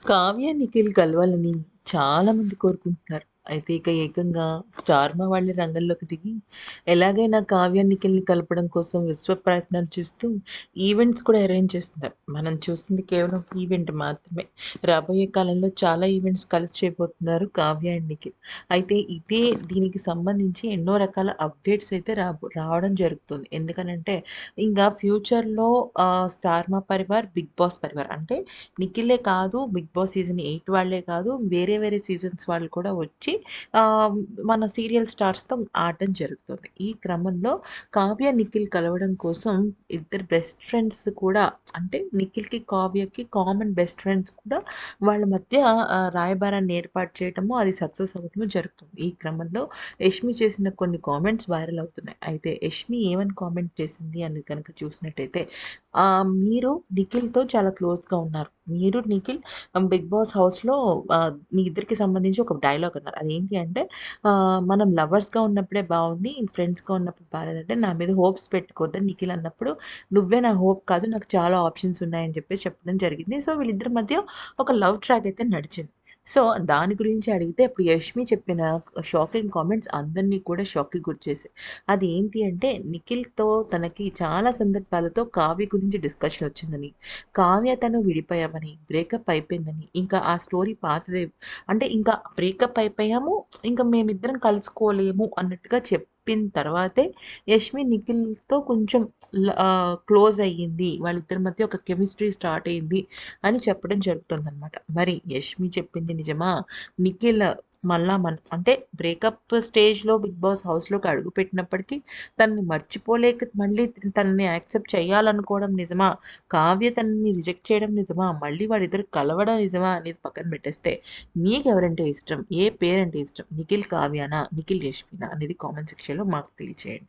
కావ్య, నిఖిల్ కలవాలని చాలామంది కోరుకుంటున్నారు. అయితే ఇక ఏకంగా స్టార్ మా వాళ్ళే రంగంలోకి దిగి ఎలాగైనా కావ్య, నిఖిల్‌ని కలపడం కోసం విశ్వ ప్రయత్నాలు చేస్తూ ఈవెంట్స్ కూడా అరేంజ్ చేస్తున్నారు. మనం చూస్తుంది కేవలం ఈవెంట్ మాత్రమే. రాబోయే కాలంలో చాలా ఈవెంట్స్ కలిసి చేయబోతున్నారు కావ్య అండ్ నిఖిల్. అయితే దీనికి సంబంధించి ఎన్నో రకాల అప్డేట్స్ అయితే రావడం జరుగుతుంది. ఎందుకనంటే ఇంకా ఫ్యూచర్‌లో స్టార్ మా పరివార్, బిగ్ బాస్ పరివార్ అంటే నిఖిలే కాదు, 'బిగ్ బాస్' సీజన్ 8 వాళ్ళే కాదు, వేరే వేరే సీజన్స్ వాళ్ళు కూడా వచ్చి ఆహ్, మన సీరియల్ స్టార్స్‌తో ఆడడం జరుగుతుంది. ఈ క్రమంలో కావ్య, నిఖిల్ కలవడం కోసం ఇద్దరు బెస్ట్ ఫ్రెండ్స్ కూడా అంటే నిఖిల్‌కి, కావ్యకి కామన్ బెస్ట్ ఫ్రెండ్స్ కూడా వాళ్ళ మధ్య రాయబారాన్ని ఏర్పాటు చేయటము, అది సక్సెస్ అవ్వటము జరుగుతుంది. ఈ క్రమంలో యష్మి చేసిన కొన్ని కామెంట్స్ వైరల్ అవుతున్నాయి. అయితే యష్మి ఏమని కామెంట్ చేసింది అని గనక చూసినట్టయితే మీరు నిఖిల్‌తో చాలా క్లోజ్‌గా ఉన్నారు. మీరు, నిఖిల్ 'బిగ్ బాస్' హౌస్‌లో మీ ఇద్దరికి సంబంధించి ఒక డైలాగ్ అన్నారు. అదేంటి అంటే మనం లవర్స్‌గా ఉన్నప్పుడే బావుంది. ఫ్రెండ్స్‌గా ఉన్నప్పుడు బాలేదంటే, నా మీద హోప్స్ పెట్టుకోవద్దని నిఖిల్ అన్నప్పుడు, నువ్వే నా హోప్ కాదు. నాకు చాలా ఆప్షన్స్ ఉన్నాయని చెప్పేసి చెప్పడం జరిగింది. సో, వీళ్ళిద్దరి మధ్య ఒక లవ్ ట్రాక్ అయితే నడిచింది. సో, దాని గురించి అడిగితే ఇప్పుడు యష్మి చెప్పిన షాకింగ్ కామెంట్స్ అందరిని కూడా షాక్‌కి గురిచేసాయి. అదేంటి అంటే నిఖిల్‌తో తనకి చాలా సందర్భాలతో కావ్య గురించి డిస్కషన్ వచ్చిందని, కావ్య తను విడిపోయామని, బ్రేకప్ అయిపోయిందని, ఇంకా ఆ స్టోరీ పాతదే అంటే ఇంకా బ్రేకప్ అయిపోయాము, ఇంకా మేమిద్దరం కలుసుకోలేము అన్నట్టుగా చెప్పిన తర్వాతే యష్మి నిఖిల్‌తో కొంచెం క్లోజ్ అయ్యింది. వాళ్ళిద్దరి మధ్య ఒక కెమిస్ట్రీ స్టార్ట్ అయింది అని చెప్పడం జరుగుతుందనమాట. మరి యష్మి చెప్పింది నిజమా? నిఖిల్ మళ్ళా అంటే బ్రేకప్ స్టేజ్‌లో 'బిగ్ బాస్' హౌస్‌లోకి అడుగుపెట్టినప్పటికీ తనని మర్చిపోలేక మళ్ళీ తనని యాక్సెప్ట్ చేయాలనుకోవడం నిజమా? కావ్య తనని రిజెక్ట్ చేయడం నిజమా? మళ్ళీ వాళ్ళిద్దరు కలవడం నిజమా? అనేది పక్కన పెట్టేస్తే మీకెవరంటే ఇష్టం? ఏ పేరంటే ఇష్టం? నిఖిల్ కావ్యనా? నిఖిల్ యష్మినా? అనేది కామెంట్ సెక్షన్‌లో మాకు తెలియచేయండి.